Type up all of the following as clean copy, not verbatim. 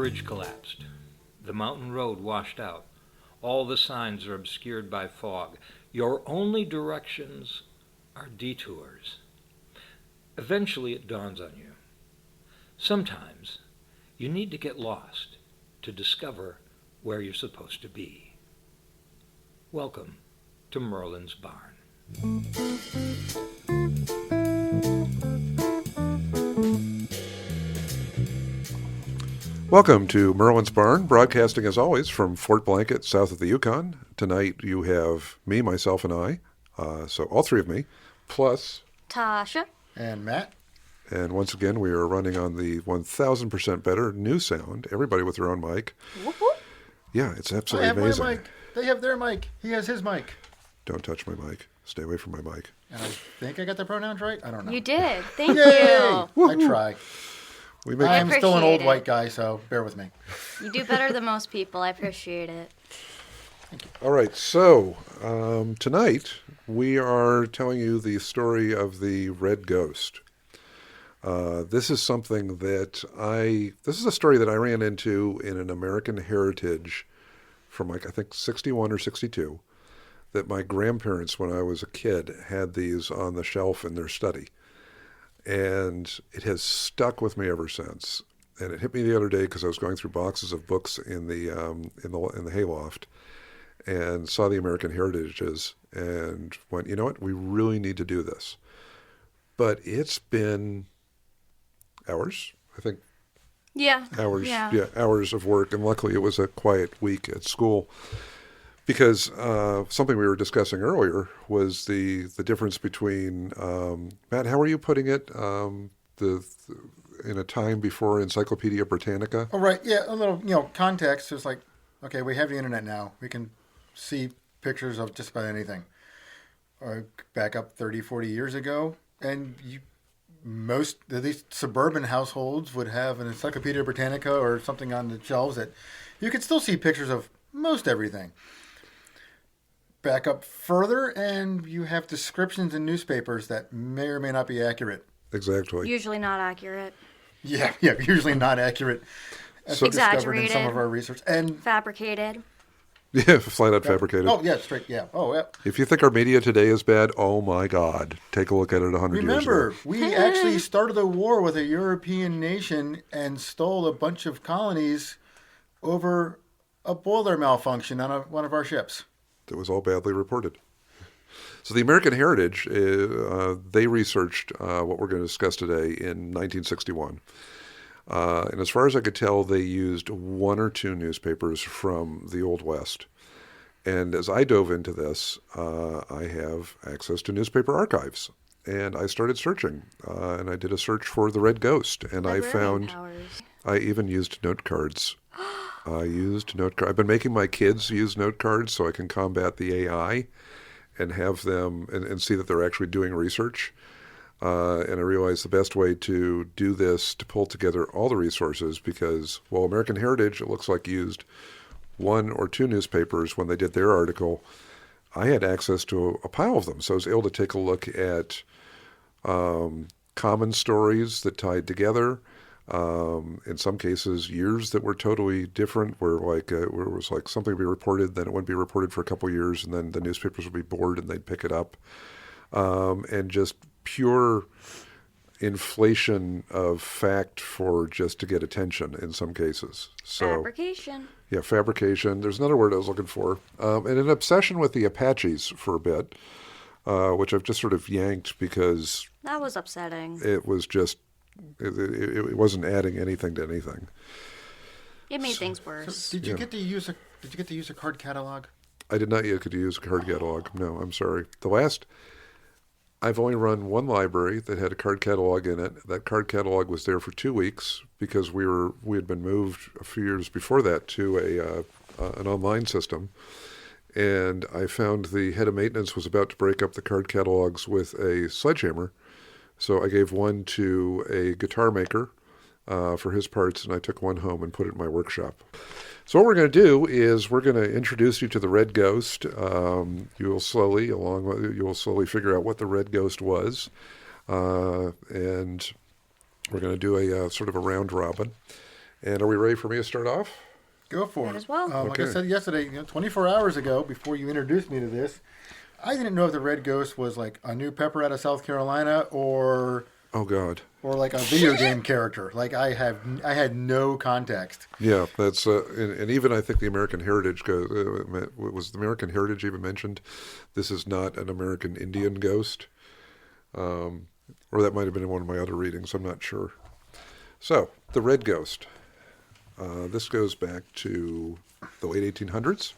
bridge collapsed. The mountain road washed out. All the signs are obscured by fog. Your only directions are detours. Eventually it dawns on you. Sometimes you need to get lost to discover where you're supposed to be. Welcome to Merlin's Barn. Welcome to Merlin's Barn, broadcasting as always from Fort Blanket, south of the Yukon. Tonight you have me, myself, and I, so all three of me, plus Tasha. And Matt. And once again, we are running on the 1,000% better new sound. Everybody with their own mic. Whoop, whoop. Yeah, it's absolutely I have amazing. my mic. They have their mic. He has his mic. Don't touch my mic. Stay away from my mic. And I think I got the pronouns right. I don't know. You did. Thank Yay! you. I try. I I'm still an old appreciate it. white guy, so bear with me. You do better than most people. I appreciate it. All right, so tonight we are telling you the story of the Red Ghost. This is something that this is a story that I ran into in an American Heritage from I think 61 or 62, that my grandparents, when I was a kid, had these on the shelf in their study. And it has stuck with me ever since. And it hit me the other day because I was going through boxes of books in the hayloft and saw the American Heritages and went, you know what, we really need to do this. But it's been hours, I think. Yeah. Hours of work. And luckily it was a quiet week at school. Because something we were discussing earlier was the difference between, Matt, how are you putting it, in a time before Encyclopedia Britannica? Oh, right. Yeah, a little, context. It's like, okay, we have the internet now. We can see pictures of just about anything. Or back up 30, 40 years ago, and most of these suburban households would have an Encyclopedia Britannica or something on the shelves that you could still see pictures of most everything. Back up further, and you have descriptions in newspapers that may or may not be accurate. Exactly. Usually not accurate. Yeah, usually not accurate. As we discovered in some Exaggerated. of our research. And Fabricated. Yeah, flat out fabricated. oh yeah, straight. Yeah. Oh yeah. If you think our media today is bad, oh my God, take a look at it 100 years Remember, ago. we actually started a war with a European nation and stole a bunch of colonies over a boiler malfunction on one of our ships. It was all badly reported. So the American Heritage, they researched what we're going to discuss today in 1961. And as far as I could tell, they used one or two newspapers from the Old West. And as I dove into this, I have access to newspaper archives. And I started searching. And I did a search for the Red Ghost. And I found, I even used note cards. I've been making my kids use note cards so I can combat the AI and have them and see that they're actually doing research. And I realized the best way to do this, to pull together all the resources, because while American Heritage, it looks like, used one or two newspapers when they did their article, I had access to a pile of them. So I was able to take a look at common stories that tied together. In some cases, years that were totally different, where where it was like something would be reported, then it wouldn't be reported for a couple of years, and then the newspapers would be bored and they'd pick it up. And just pure inflation of fact just to get attention in some cases. So, Fabrication. Yeah, fabrication. There's another word I was looking for. And an obsession with the Apaches for a bit, which I've just sort of yanked because That was upsetting. it was just, it wasn't adding anything to anything. It made things worse. So did you get to use a card catalog? I did not yet get to use a card catalog. No, I'm sorry. I've only run one library that had a card catalog in it. That card catalog was there for 2 weeks because we had been moved a few years before that to an online system. And I found the head of maintenance was about to break up the card catalogs with a sledgehammer. So I gave one to a guitar maker for his parts, and I took one home and put it in my workshop. So what we're going to do is we're going to introduce you to the Red Ghost. You will slowly figure out what the Red Ghost was, and we're going to do a sort of a round robin. And are we ready for me to start off? Go for Might it. as well. Like I Okay. said yesterday, 24 hours ago, before you introduced me to this, I didn't know if the Red Ghost was like a new pepper out of South Carolina or Oh, God. like a video game character. Like I had no context. Yeah, that's and even I think the American Heritage was the American Heritage even mentioned. This is not an American Indian ghost, or that might have been in one of my other readings. I'm not sure. So the Red Ghost. This goes back to the late 1800s.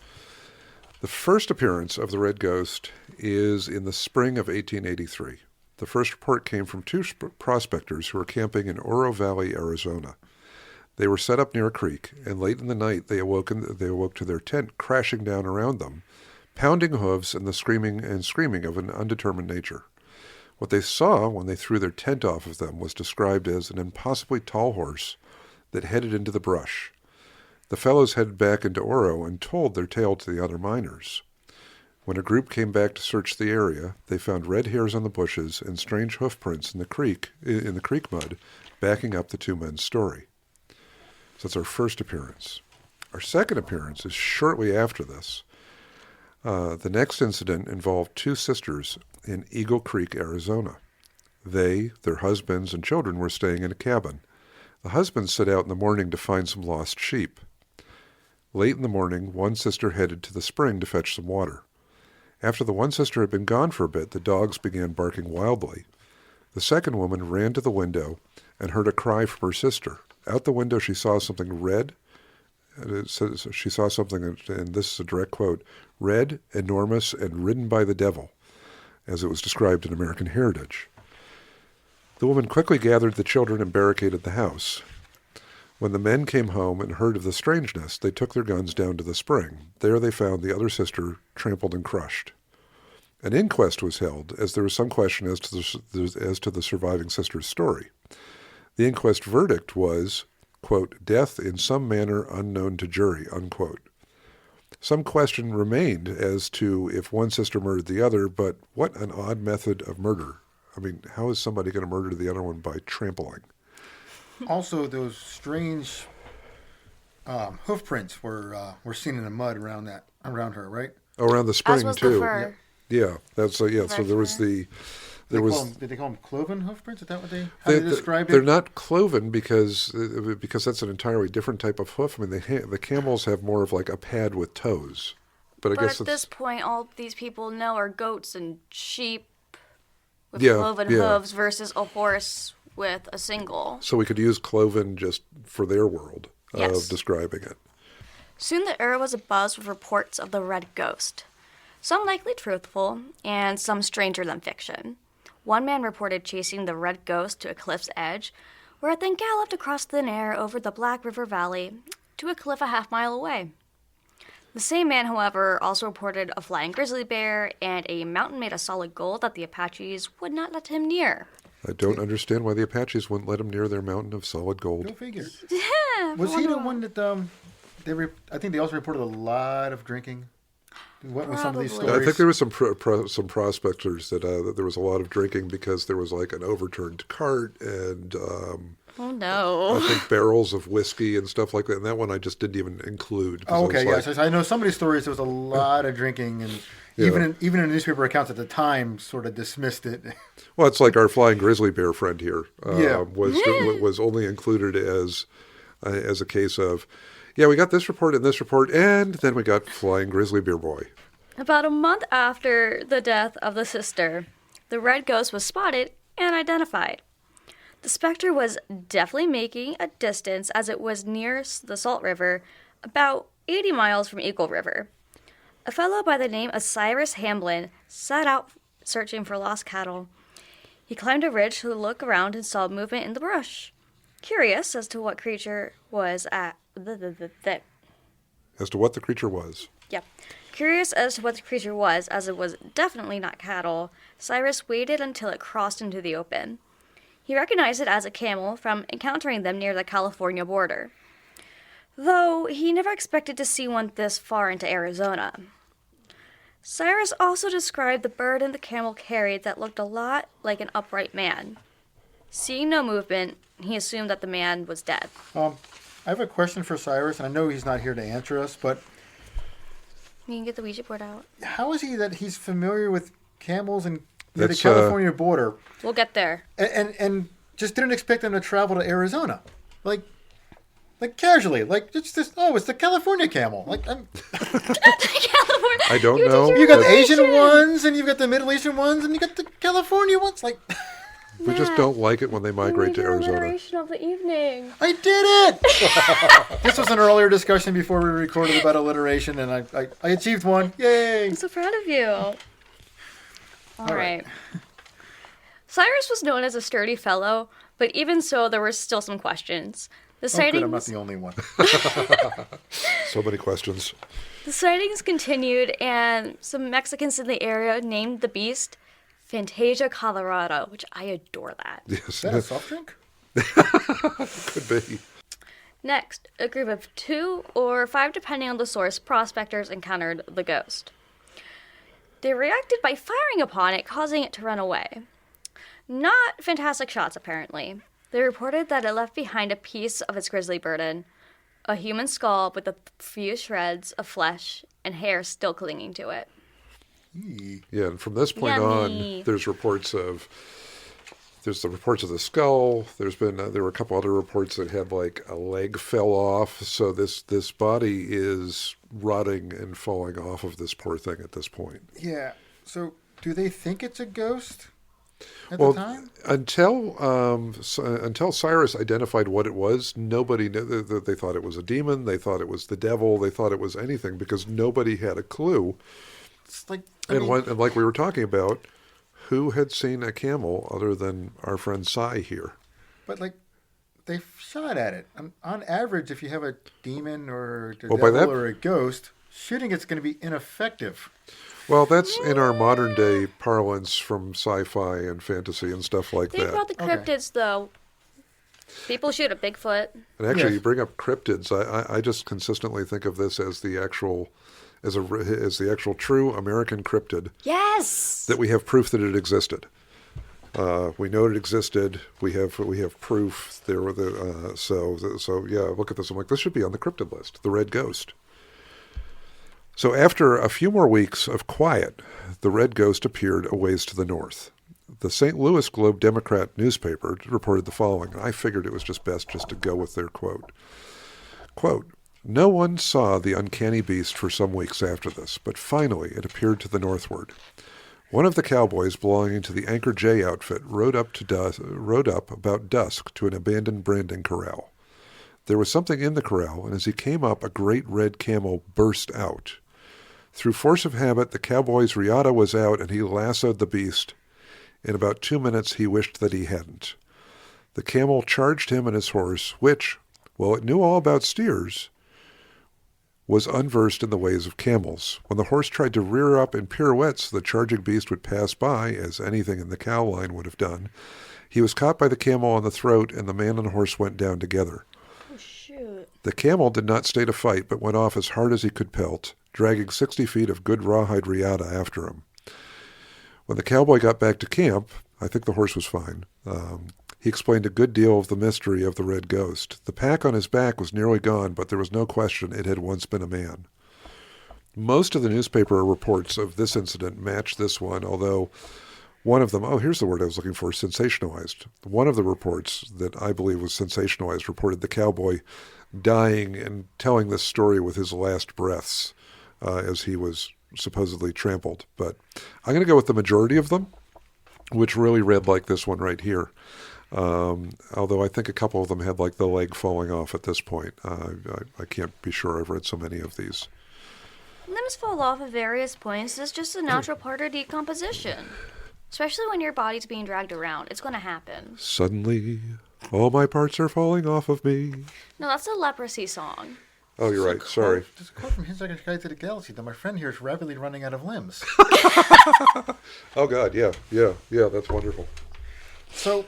The first appearance of the Red Ghost is in the spring of 1883. The first report came from two prospectors who were camping in Oro Valley, Arizona. They were set up near a creek, and late in the night they awoke to their tent crashing down around them, pounding hooves and the screaming of an undetermined nature. What they saw when they threw their tent off of them was described as an impossibly tall horse that headed into the brush. The fellows headed back into Oro and told their tale to the other miners. When a group came back to search the area, they found red hairs on the bushes and strange hoof prints in the creek mud, backing up the two men's story. So that's our first appearance. Our second appearance is shortly after this. The next incident involved two sisters in Eagle Creek, Arizona. They, their husbands, and children were staying in a cabin. The husbands set out in the morning to find some lost sheep. Late in the morning, one sister headed to the spring to fetch some water. After the one sister had been gone for a bit, the dogs began barking wildly. The second woman ran to the window and heard a cry from her sister. Out the window, she saw something red. She saw something, and this is a direct quote, red, enormous, and ridden by the devil, as it was described in American Heritage. The woman quickly gathered the children and barricaded the house. When the men came home and heard of the strangeness, they took their guns down to the spring. There they found the other sister trampled and crushed. An inquest was held, as there was some question as to the surviving sister's story. The inquest verdict was, quote, death in some manner unknown to jury, unquote. Some question remained as to if one sister murdered the other, but what an odd method of murder. I mean, how is somebody going to murder the other one by trampling? Also, those strange hoof prints were seen in the mud around her, right? Oh, around the spring As was too. the fur. Yeah, that's yeah. So there was fur. There Did was. they call them cloven hoof prints? Is that what they described They're it? not cloven because that's an entirely different type of hoof. I mean, the camels have more of like a pad with toes, but I But guess at this point, all these people know are goats and sheep with Yeah, cloven yeah. hooves versus a horse with a single. so we could use cloven just for their world Yes. of describing it. Soon the area was abuzz with reports of the Red Ghost, some likely truthful and some stranger than fiction. One man reported chasing the Red Ghost to a cliff's edge, where it then galloped across thin air over the Black River Valley to a cliff a half-mile away. The same man, however, also reported a flying grizzly bear and a mountain made of solid gold that the Apaches would not let him near. I don't understand why the Apaches wouldn't let them near their mountain of solid Go gold. figure. Yeah, Was he the one that I think they also reported a lot of drinking. What were some of these Probably. stories? I think there was some prospectors that there was a lot of drinking because there was like an overturned cart and Oh I no. think barrels of whiskey and stuff like that. And that one I just didn't even include. 'Cause Oh, I was okay, like, yes. I know some of these stories. There was a lot of drinking, and Yeah. even in newspaper accounts at the time, sort of dismissed it. Well, it's like our flying grizzly bear friend here Yeah. was only included as a case of, yeah, we got this report and then we got flying grizzly bear boy. About a month after the death of the sister, the Red Ghost was spotted and identified. The specter was definitely making a distance as it was near the Salt River, about 80 miles from Eagle River. A fellow by the name of Cyrus Hamblin set out searching for lost cattle. He climbed a ridge to look around and saw movement in the brush. Curious as to what creature was As to what the creature was. Yep. Curious as to what the creature was, as it was definitely not cattle, Cyrus waited until it crossed into the open. He recognized it as a camel from encountering them near the California border, though he never expected to see one this far into Arizona. Cyrus also described the burden the camel carried that looked a lot like an upright man. Seeing no movement, he assumed that the man was dead. I I have a question for Cyrus, and I know he's not here to answer us, but You can get the Ouija board out. how is he that he's familiar with camels and near the That's, California border, We'll get there. and just didn't expect them to travel to Arizona, like casually, like it's just it's the California camel. Like I don't know. you got the but Asian ones, and you've got the Middle Eastern ones, and you got the California ones. Like we just don't like it when they migrate to Arizona. of the evening. I did it. This was an earlier discussion before we recorded about alliteration, and I achieved one. Yay! I'm so proud of you. All right. right. Cyrus was known as a sturdy fellow, but even so, there were still some questions. The Oh, good, I'm sightings, not the only one. So many questions. the sightings continued, and some Mexicans in the area named the beast Fantasia Colorado, which I adore that. Yes, Is that a soft drink? could be. Next, a group of 2 or 5, depending on the source, prospectors encountered the ghost. They reacted by firing upon it, causing it to run away. Not fantastic shots, apparently. They reported that it left behind a piece of its grisly burden, a human skull with a few shreds of flesh and hair still clinging to it. Yeah, and from this point Yummy. on, there's the reports of the skull. There were a couple other reports that had like a leg fell off. So this body is rotting and falling off of this poor thing at this point. Yeah. So, do they think it's a ghost at Well, the time? until Cyrus identified what it was, nobody knew. They thought it was a demon. They thought it was the devil. They thought it was anything because nobody had a clue. It's like, And like we were talking about, who had seen a camel other than our friend Cy here? but like, they shot at it. On average, if you have a demon or a Well, by devil that- or a ghost, shooting it's going to be ineffective. Well, that's in our modern day parlance from sci-fi and fantasy and stuff like They that. brought the Okay. cryptids, though. People shoot at Bigfoot. And actually, Yes. you bring up cryptids. I just consistently think of this as the actual true American cryptid Yes! that we have proof that it existed. We know it existed. We have proof. There were so yeah. Look at this. I'm like, this should be on the cryptid list. The red ghost. So after a few more weeks of quiet, the red ghost appeared a ways to the north. The St. Louis Globe-Democrat newspaper reported the following. I figured it was just best just to go with their quote. Quote, "No one saw the uncanny beast for some weeks after this, but finally it appeared to the northward. One of the cowboys belonging to the Anchor J outfit rode up about dusk to an abandoned branding corral. There was something in the corral, and as he came up, a great red camel burst out. Through force of habit, the cowboy's riata was out, and he lassoed the beast. In about 2 minutes, he wished that he hadn't. The camel charged him and his horse, which, while it knew all about steers, was unversed in the ways of camels. When the horse tried to rear up in pirouettes, the charging beast would pass by, as anything in the cow line would have done. He was caught by the camel on the throat, and the man and horse went down together. Oh, shoot. The camel did not stay to fight, but went off as hard as he could pelt, dragging 60 feet of good rawhide riata after him. When the cowboy got back to camp, I think the horse was fine. He explained a good deal of the mystery of the red ghost. The pack on his back was nearly gone, but there was no question it had once been a man." Most of the newspaper reports of this incident match this one, although one of them, here's the word I was looking for, sensationalized. One of the reports that I believe was sensationalized reported the cowboy dying and telling this story with his last breaths as he was supposedly trampled. But I'm going to go with the majority of them, which really read like this one right here. Although I think a couple of them had like the leg falling off at this point. I can't be sure. I've read so many of these. Limbs fall off at various points. It's just a natural part of decomposition. Especially when your body's being dragged around. It's going to happen. Suddenly, all my parts are falling off of me. No, that's a leprosy song. Oh, you're right. Sorry. There's a quote from Hitchhiker's Guide to the Galaxy that my friend here is rapidly running out of limbs. Oh, God. Yeah. That's wonderful. So,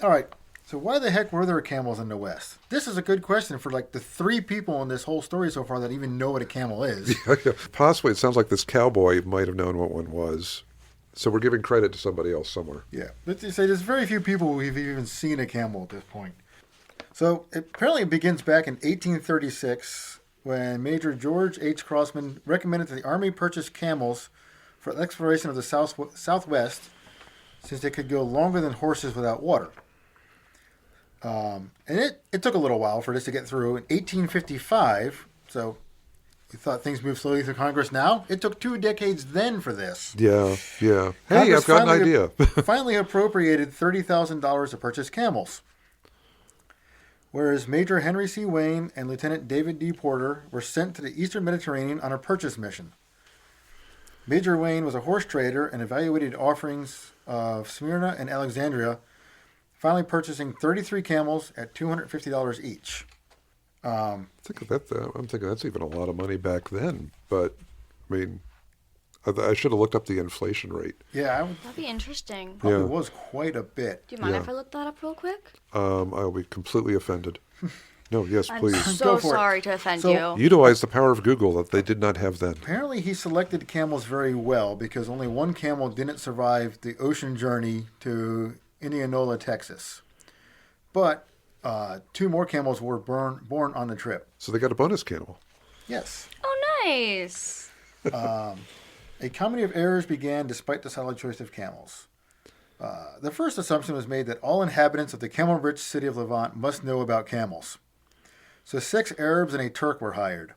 all right. So why the heck were there camels in the West? This is a good question for like the 3 people in this whole story so far that even know what a camel is. Possibly, it sounds like this cowboy might have known what one was. So we're giving credit to somebody else somewhere. Yeah. Let's just say there's very few people who've even seen a camel at this point. So apparently it begins back in 1836 when Major George H. Crossman recommended that the Army purchase camels for exploration of the Southwest since they could go longer than horses without water. And it took a little while for this to get through. In 1855, so you thought things moved slowly through Congress now, it took 2 decades then for this. Yeah. Hey, Congress I've got an idea. finally appropriated $30,000 to purchase camels. Whereas Major Henry C. Wayne and Lieutenant David D. Porter were sent to the Eastern Mediterranean on a purchase mission. Major Wayne was a horse trader and evaluated offerings of Smyrna and Alexandria, finally purchasing 33 camels at $250 each. I'm thinking that's even a lot of money back then. But, I mean, I should have looked up the inflation rate. Yeah, That'd be interesting. probably Yeah. was quite a bit. Do you mind Yeah. if I look that up real quick? I'll be completely offended. No, yes, I'm please. so Go for it. sorry to offend So- you. Utilize the power of Google that they did not have then. Apparently, he selected camels very well because only one camel didn't survive the ocean journey to Indianola, Texas. But 2 more camels were born on the trip. So they got a bonus camel. Yes. Oh, nice. A comedy of errors began despite the solid choice of camels. The first assumption was made that all inhabitants of the camel-rich city of Levant must know about camels. So 6 Arabs and a Turk were hired.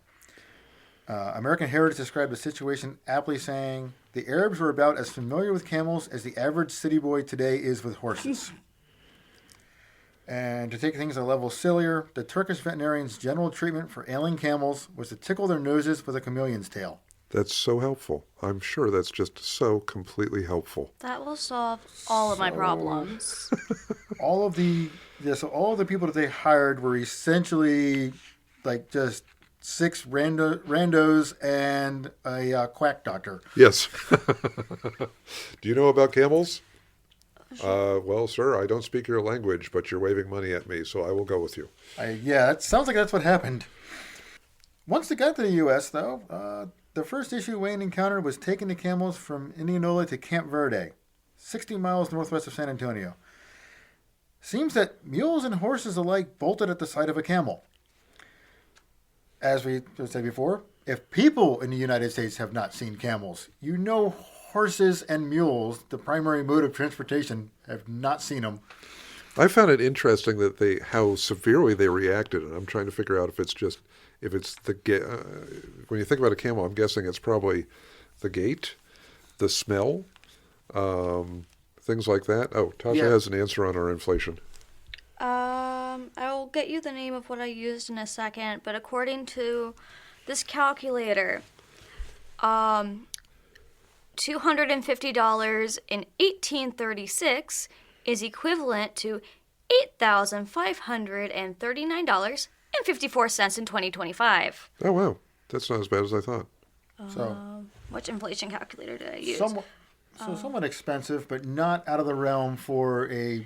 American Heritage described the situation aptly saying, the Arabs were about as familiar with camels as the average city boy today is with horses. And to take things a level sillier, the Turkish veterinarian's general treatment for ailing camels was to tickle their noses with a chameleon's tail. That's so helpful. I'm sure that's just so completely helpful. That will solve all of my problems. all of the people that they hired were essentially like just 6 randos and a quack doctor. Yes. Do you know about camels? Well, sir, I don't speak your language, but you're waving money at me, so I will go with you. Yeah, it sounds like that's what happened. Once they got to the U.S., though, the first issue Wayne encountered was taking the camels from Indianola to Camp Verde, 60 miles northwest of San Antonio. Seems that mules and horses alike bolted at the sight of a camel. As we said before, if people in the United States have not seen camels, you know horses and mules, the primary mode of transportation, have not seen them. I found it interesting that how severely they reacted, and I'm trying to figure out if it's when you think about a camel, I'm guessing it's probably the gait, the smell, things like that. Oh, Tasha Yeah. has an answer on our inflation. I will get you the name of what I used in a second, but according to this calculator, $250 in 1836 is equivalent to $8,539.54 in 2025. Oh, wow. That's not as bad as I thought. So Which inflation calculator did I use? somewhat expensive, but not out of the realm for a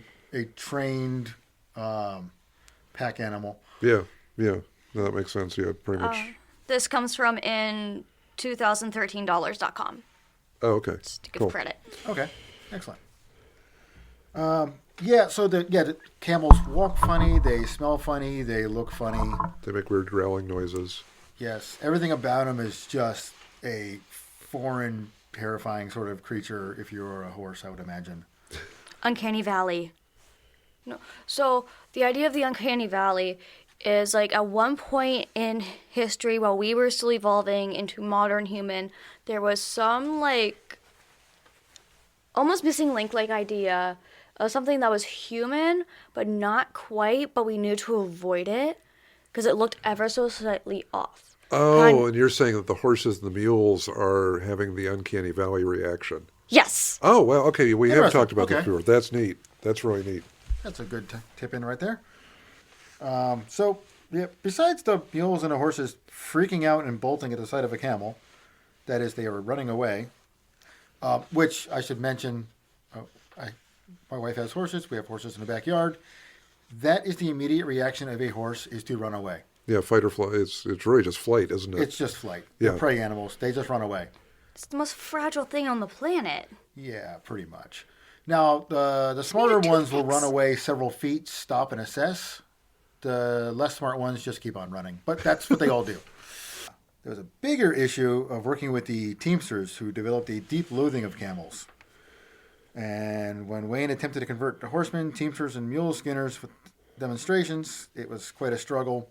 trained pack animal. Yeah. No, that makes sense. Yeah, pretty much. This comes from in 2013dollars.com. Oh, okay. Just to give Cool. credit. Okay, excellent. The camels walk funny, they smell funny, they look funny. They make weird growling noises. Yes, everything about them is just a foreign, terrifying sort of creature if you were a horse, I would imagine. Uncanny Valley. No. So the idea of the Uncanny Valley is like at one point in history while we were still evolving into modern human, there was some like almost missing link like idea of something that was human but not quite, but we knew to avoid it because it looked ever so slightly off. Oh, and you're saying that the horses and the mules are having the uncanny valley reaction. Yes. Oh, well, okay. We have Interesting. talked about that Okay. before. That's neat. That's really neat. That's a good tip in right there. Besides the mules and the horses freaking out and bolting at the sight of a camel, that is, they are running away, which I should mention, my wife has horses. We have horses in the backyard. That is the immediate reaction of a horse is to run away. Yeah, fight or flight. It's really just flight, isn't it? It's just flight. Yeah. They're prey animals. They just run away. It's the most fragile thing on the planet. Yeah, pretty much. Now, the smarter two ones will things. run away several feet, stop and assess the less smart ones just keep on running. But that's what they all do. There was a bigger issue of working with the Teamsters who developed a deep loathing of camels. And when Wayne attempted to convert the horsemen, Teamsters, and mule skinners with demonstrations, it was quite a struggle.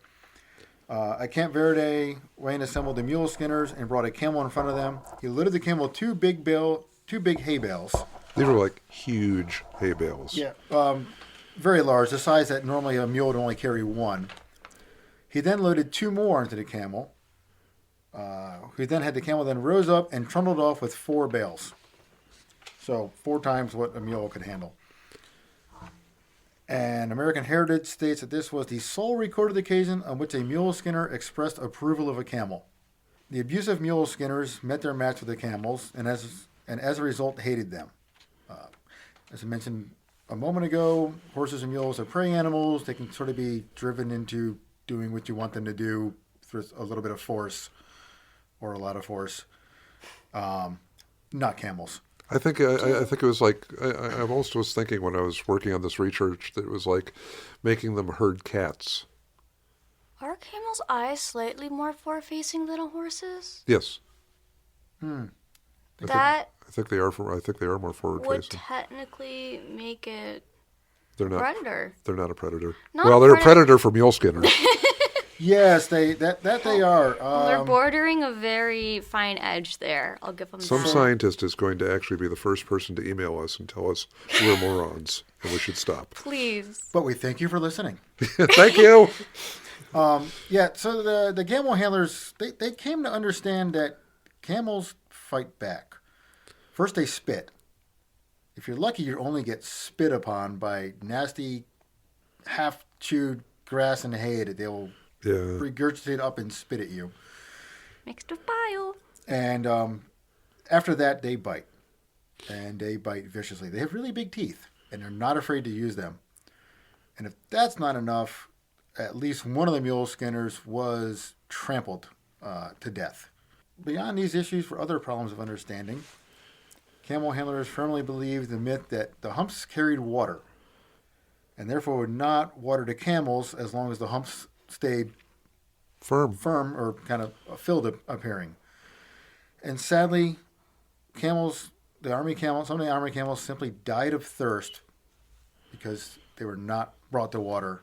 At Camp Verde, Wayne assembled the mule skinners and brought a camel in front of them. He loaded the camel with two big hay bales. These were like huge hay bales. Yeah, very large, the size that normally a mule would only carry one. He then loaded two more into the camel. He then had the camel then rose up and trundled off with 4 bales. So 4 times what a mule could handle. And American Heritage states that this was the sole recorded occasion on which a mule skinner expressed approval of a camel. The abusive mule skinners met their match with the camels, and as a result hated them. As I mentioned a moment ago, horses and mules are prey animals. They can sort of be driven into doing what you want them to do through a little bit of force or a lot of force. Not camels. I think it was like I almost was thinking when I was working on this research that it was like making them herd cats. Are camels' eyes slightly more forward-facing than a horse's? Yes. That I think they are. I think they are more forward would facing. technically make it They're not. predator. They're not a predator. Not Well, a they're a predator for mule skinners. Yes, they are. They're bordering a very fine edge there. I'll give them Some that. scientist is going to actually be the first person to email us and tell us we're morons and we should stop. Please. But we thank you for listening. Thank you. Yeah, so the camel handlers, they came to understand that camels fight back. First, they spit. If you're lucky, you only get spit upon by nasty, half-chewed grass and hay that they'll regurgitate up and spit at you. Mixed with bile. And after that, they bite. And they bite viciously. They have really big teeth, and they're not afraid to use them. And if that's not enough, at least one of the mule skinners was trampled to death. Beyond these issues for other problems of understanding, camel handlers firmly believed the myth that the humps carried water, and therefore would not water the camels as long as the humps stayed Firm. or kind of filled appearing. And sadly, camels, some of the army camels simply died of thirst because they were not brought to water.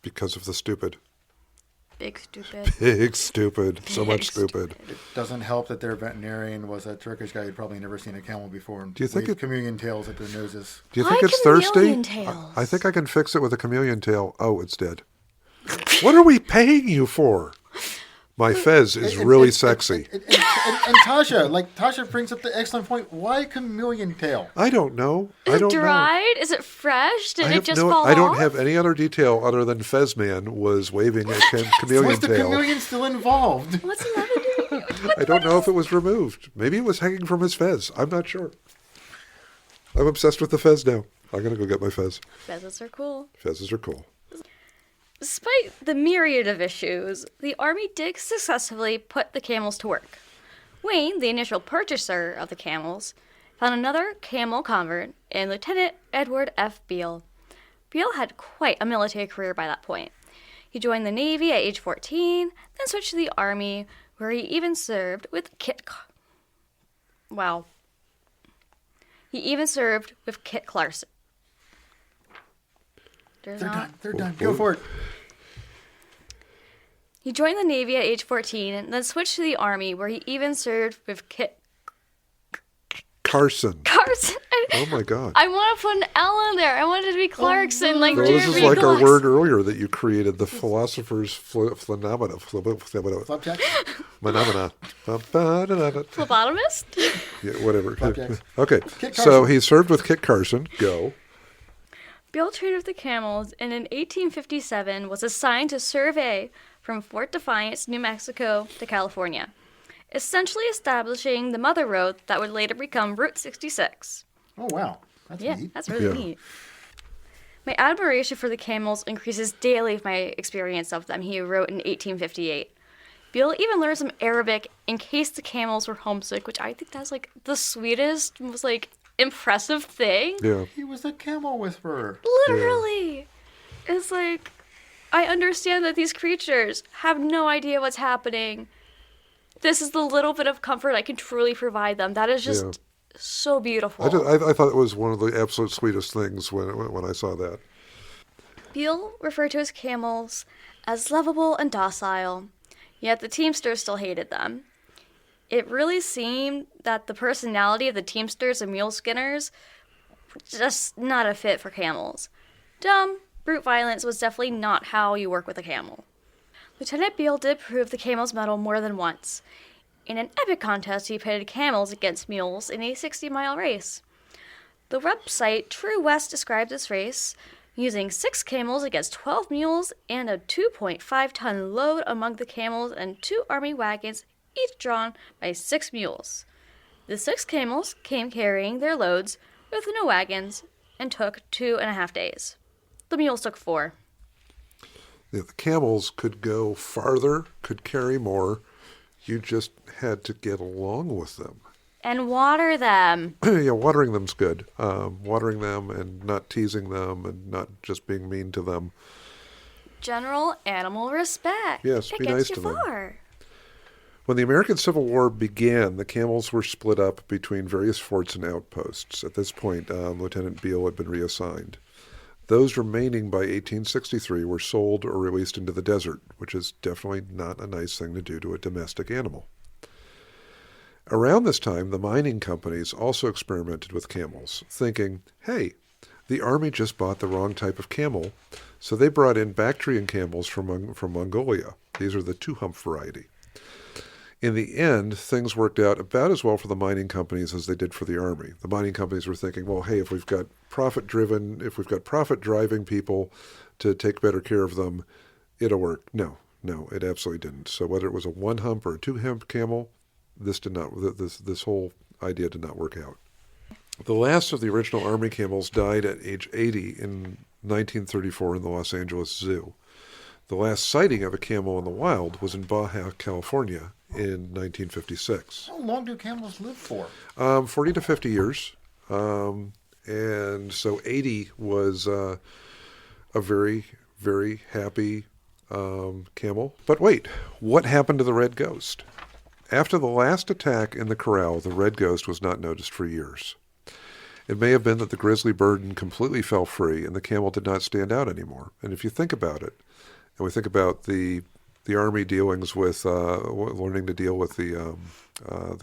Because of the stupid. Big stupid. Big stupid. So Big much stupid. It doesn't help that their veterinarian was a Turkish guy who'd probably never seen a camel before and Do you think waved it- chameleon tails at their noses. Do you Why think it's thirsty? chameleon tails? I think I can fix it with a chameleon tail. Oh, it's dead. What are we paying you for? My fez is really sexy. And Tasha brings up the excellent point. Why chameleon tail? I don't know. Is I it don't know. dried? Is it fresh? Did I it have just no- fall I don't off? have any other detail other than Fezman was waving a chameleon Was the tail. chameleon still involved? What's the matter doing? I don't know if it was removed. Maybe it was hanging from his fez. I'm not sure. I'm obsessed with the fez now. I'm going to go get my fez. Pheasants are cool. Fezes are cool. Despite the myriad of issues, the Army did successfully put the camels to work. Wayne, the initial purchaser of the camels, found another camel convert in Lieutenant Edward F. Beale. Beale had quite a military career by that point. He joined the Navy at age 14, then switched to the Army, where he even served with Kit Clarkson. They're done. Go for it. He joined the Navy at age 14 and then switched to the Army, where he even served with Kit Carson. Carson. Oh my God. I want to put an L in there. I wanted to be Clarkson, like No, this Jeremy is like our Clarkson. word earlier that you created, the philosopher's phenomena. Flapjack? Phenomena. Phlebotomist? Yeah, whatever. Flapjacks. Okay, Kit so Carson. he served with Kit Carson. Go. Bill traded with the camels and in 1857 was assigned to survey from Fort Defiance, New Mexico to California, essentially establishing the mother road that would later become Route 66. Oh, wow. That's Yeah, neat. that's really Yeah. neat. My admiration for the camels increases daily with my experience of them, he wrote in 1858. Bill even learned some Arabic in case the camels were homesick, which I think that's like the sweetest, most like impressive thing. Yeah. He was a camel whisperer. Literally. It's like, I understand that these creatures have no idea what's happening. This is the little bit of comfort I can truly provide them. That is just Yeah. so beautiful. I thought it was one of the absolute sweetest things when I saw that. Beale referred to his camels as lovable and docile, yet the Teamsters still hated them. It really seemed that the personality of the Teamsters and mule skinners were just not a fit for camels. Dumb, brute violence was definitely not how you work with a camel. Lieutenant Beale did prove the camel's mettle more than once. In an epic contest, he pitted camels against mules in a 60-mile race. The website True West described this race using 6 camels against 12 mules and a 2.5-ton load among the camels and 2 army wagons, each drawn by 6 mules. The 6 camels came carrying their loads with no wagons and took 2.5 days. The mules took 4. The camels could go farther, could carry more. You just had to get along with them. And water them. Yeah, watering them's good. Watering them and not teasing them and not just being mean to them. General animal respect. Yes, it be gets nice you to them. far. When the American Civil War began, the camels were split up between various forts and outposts. At this point, Lieutenant Beale had been reassigned. Those remaining by 1863 were sold or released into the desert, which is definitely not a nice thing to do to a domestic animal. Around this time, the mining companies also experimented with camels, thinking, hey, the army just bought the wrong type of camel, so they brought in Bactrian camels from Mongolia. These are the 2-hump variety. In the end, things worked out about as well for the mining companies as they did for the army. The mining companies were thinking, well, hey, if we've got profit-driving people to take better care of them, it'll work. No, it absolutely didn't. So whether it was a 1-hump or a 2-hump camel, this whole idea did not work out. The last of the original army camels died at age 80 in 1934 in the Los Angeles Zoo. The last sighting of a camel in the wild was in Baja California in 1956. How long do camels live for? 40 to 50 years. And so 80 was a very, very happy camel. But wait, what happened to the red ghost? After the last attack in the corral, the red ghost was not noticed for years. It may have been that the grizzly burden completely fell free and the camel did not stand out anymore. And if you think about it, and we think about the army dealings with learning to deal with the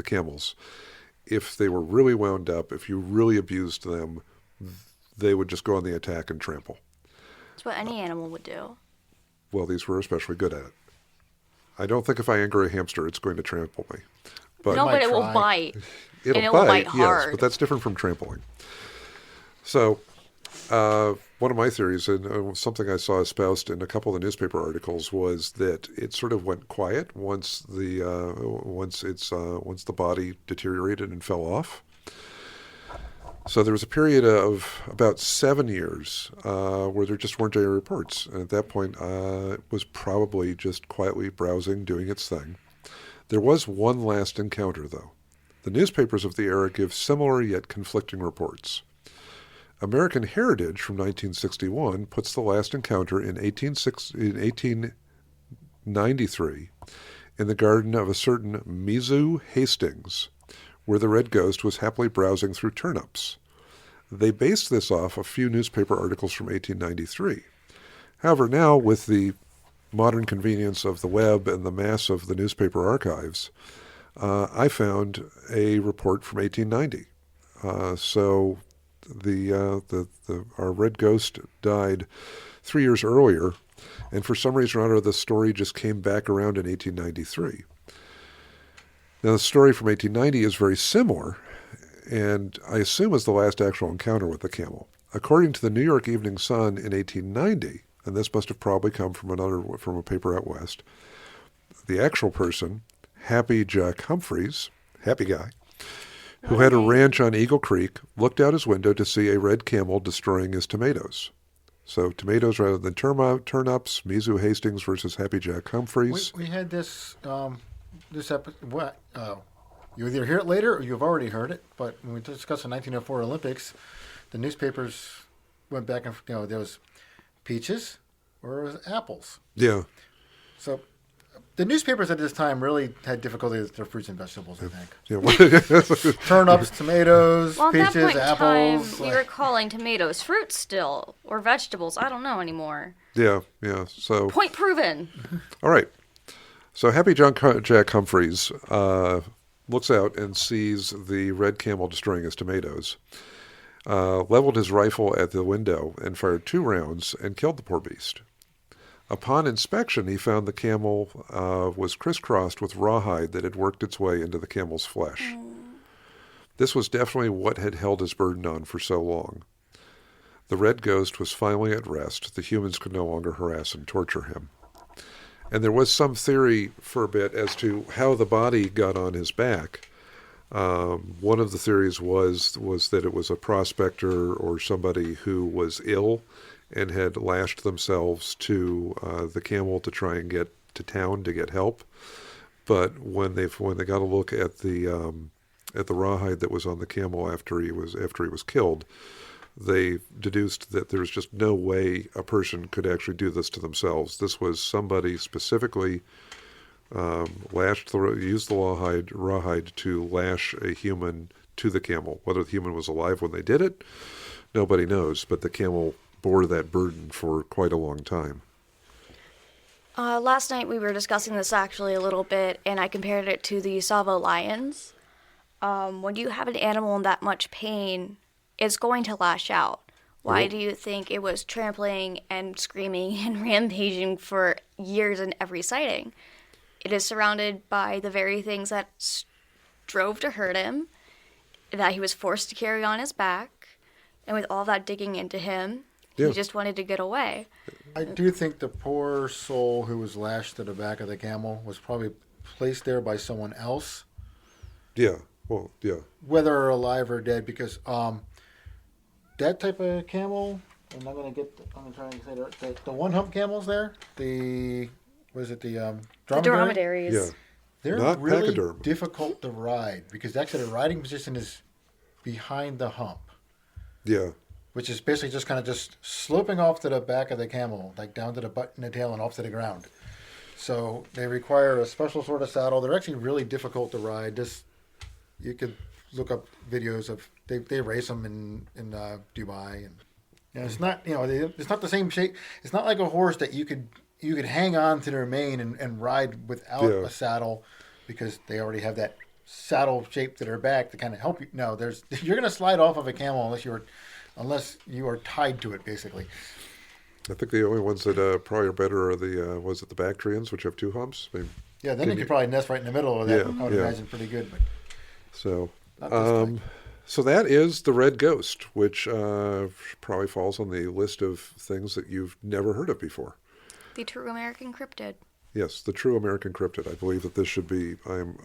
camels, if they were really wound up, if you really abused them, they would just go on the attack and trample. It's what any animal would do. Well, these were especially good at it. I don't think if I anger a hamster, it's going to trample me. But No, might but it will try. bite. it'll and it will bite yes, hard. but that's different from trampling. So, one of my theories, and something I saw espoused in a couple of the newspaper articles, was that it sort of went quiet once the body deteriorated and fell off. So there was a period of about 7 years where there just weren't any reports. And at that point, it was probably just quietly browsing, doing its thing. There was one last encounter, though. The newspapers of the era give similar yet conflicting reports. American Heritage from 1961 puts the last encounter in 1893 in the garden of a certain Mizu Hastings, where the red ghost was happily browsing through turnips. They based this off a few newspaper articles from 1893. However, now with the modern convenience of the web and the mass of the newspaper archives, I found a report from 1890. So our red ghost died 3 years earlier, and for some reason or other, the story just came back around in 1893. Now, the story from 1890 is very similar, and I assume is the last actual encounter with the camel. According to the New York Evening Sun in 1890, and this must have probably come from a paper out west, the actual person, Happy Jack Humphreys, happy guy, who had a ranch on Eagle Creek, looked out his window to see a red camel destroying his tomatoes. So tomatoes rather than turnips, Mizu Hastings versus Happy Jack Humphreys. We had this episode. What? You either hear it later or you've already heard it. But when we discussed the 1904 Olympics, the newspapers went back and there was peaches, or it was apples. Yeah. So the newspapers at this time really had difficulty with their fruits and vegetables, I think. Yeah. Turnips, tomatoes, Well, at that peaches, point in apples. time, you were calling tomatoes fruits still, or vegetables. I don't know anymore. Yeah. Yeah. So, Point proven. all right. So Happy Jack Humphreys looks out and sees the red camel destroying his tomatoes, leveled his rifle at the window and fired 2 rounds and killed the poor beast. Upon inspection, he found the camel was crisscrossed with rawhide that had worked its way into the camel's flesh. This was definitely what had held his burden on for so long. The red ghost was finally at rest. The humans could no longer harass and torture him. And there was some theory for a bit as to how the body got on his back. One of the theories was that it was a prospector or somebody who was ill and had lashed themselves to the camel to try and get to town to get help. But when they got a look at the rawhide that was on the camel after he was killed, they deduced that there's just no way a person could actually do this to themselves. This was somebody specifically used the rawhide to lash a human to the camel. Whether the human was alive when they did it, nobody knows. But the camel bore that burden for quite a long time. Last night we were discussing this actually a little bit, and I compared it to the Savo lions. When you have an animal in that much pain, it's going to lash out. Why do you think it was trampling and screaming and rampaging for years in every sighting? It is surrounded by the very things that strove to hurt him, that he was forced to carry on his back, and with all that digging into him, he just wanted to get away. I do think the poor soul who was lashed to the back of the camel was probably placed there by someone else. Yeah. Well, yeah. Whether alive or dead, because that type of camel, and I'm going to try and say the one hump camels there, the The dromedary? dromedaries. Yeah. They're Not really pachyderm. difficult to ride because actually the riding position is behind the hump, Yeah. which is basically just sloping off to the back of the camel, like down to the butt and the tail and off to the ground. So they require a special sort of saddle. They're actually really difficult to ride. You could look up videos of they race them in Dubai, and it's not it's not the same shape. It's not like a horse that you could hang on to their mane and ride without a saddle, because they already have that saddle shape to their back to kind of help you. No, you're going to slide off of a camel unless you are tied to it, basically. I think the only ones that probably are better are the Bactrians, which have 2 humps. Maybe, Yeah, then you could probably nest right in the middle of that. Yeah, I would yeah. imagine pretty good. But so, not this thing. so that is the Red Ghost, which probably falls on the list of things that you've never heard of before. The true American cryptid. Yes, the true American cryptid. I believe that this should be. I'm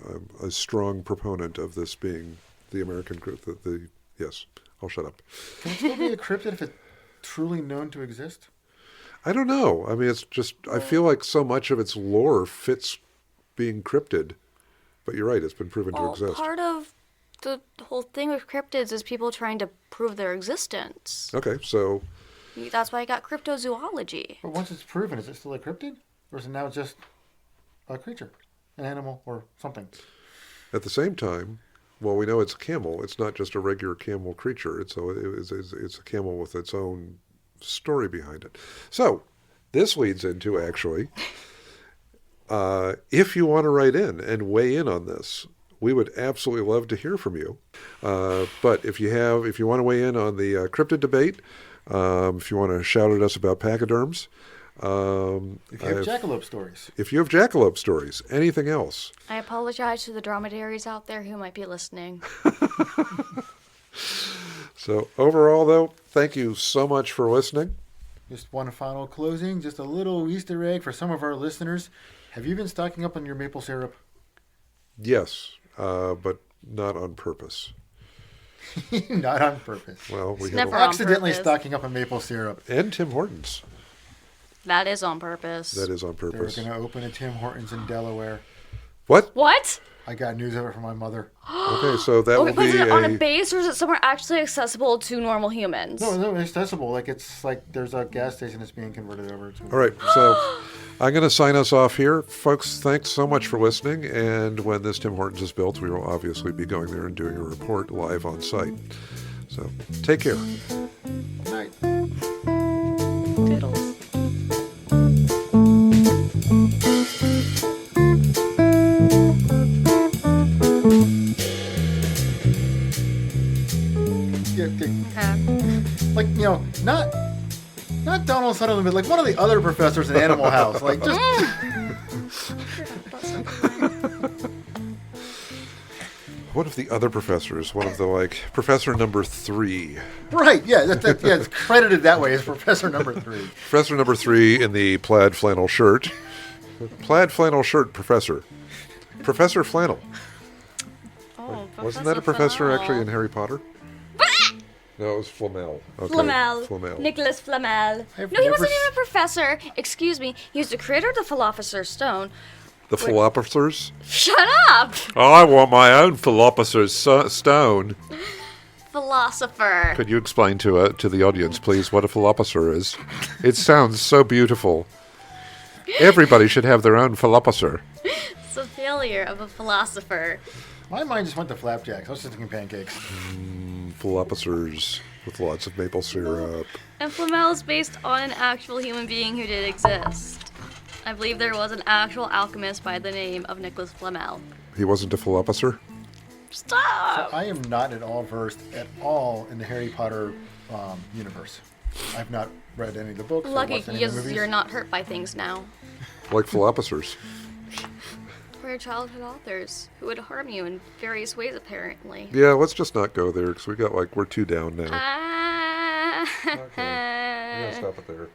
a strong proponent of this being the American cryptid. Yes, I'll shut up. Can it still be a cryptid if it's truly known to exist? I don't know. I mean, it's just, I feel like so much of its lore fits being cryptid. But you're right, it's been proven to exist. Part of the whole thing with cryptids is people trying to prove their existence. Okay, so, That's why I got cryptozoology. But once it's proven, is it still a cryptid? Or is it now just a creature, an animal, or something? at the same time, well, we know it's a camel. It's not just a regular camel creature. It's a camel with its own story behind it. So, this leads into, actually, if you want to write in and weigh in on this, we would absolutely love to hear from you. But if you want to weigh in on the cryptid debate, if you want to shout at us about pachyderms, If you have jackalope stories. if you have jackalope stories, anything else. I apologize to the dromedaries out there who might be listening. So overall, though, thank you so much for listening. Just one final closing, just a little Easter egg for some of our listeners. Have you been stocking up on your maple syrup? Yes, but not on purpose. Not on purpose. Well, we never have on Accidentally purpose. stocking up on maple syrup. and Tim Hortons. That is on purpose. That is on They're purpose. going to open a Tim Hortons in Delaware. What? What? I got news of it from my mother. Okay, so that Okay, will but is be it on a base or is it somewhere actually accessible to normal humans? No, it's accessible. Like it's like there's a gas station that's being converted over to. All right, so I'm going to sign us off here. Folks, thanks so much for listening. And when this Tim Hortons is built, we will obviously be going there and doing a report live on site. So take care. Night. Toodles. Yeah, Okay. like not Donald Sutherland, but like one of the other professors in Animal House. Like just One of the other professors, one of the professor number 3. right, yeah, yeah, it's credited that way as Professor Number 3. Professor number 3 in the plaid flannel shirt. Plaid flannel shirt professor. Professor Flannel. Oh, Wasn't that a professor actually in Harry Potter? No, it was Flamel. Okay. Flamel. Nicholas Flamel. I've No, he never wasn't s- even a professor. Excuse me. He was the creator of the Philosopher's Stone. The philosophers? Shut up! I want my own philosopher's stone. Philosopher. Could you explain to the audience, please, what a philosopher is? It sounds so beautiful. Everybody should have their own philosopher. It's a failure of a philosopher. My mind just went to flapjacks. I was just thinking pancakes. Philosophers with lots of maple syrup. And Flamel is based on an actual human being who did exist. I believe there was an actual alchemist by the name of Nicholas Flamel. He wasn't a philosopher? Stop! I am not at all versed at all in the Harry Potter universe. I've not read any of the books. or Lucky watched any of the because movies. you're not hurt by things now. Like philosophers. We're childhood authors who would harm you in various ways, apparently. Yeah, let's just not go there because we're too down now. Ah. Okay. I'm gonna stop it there.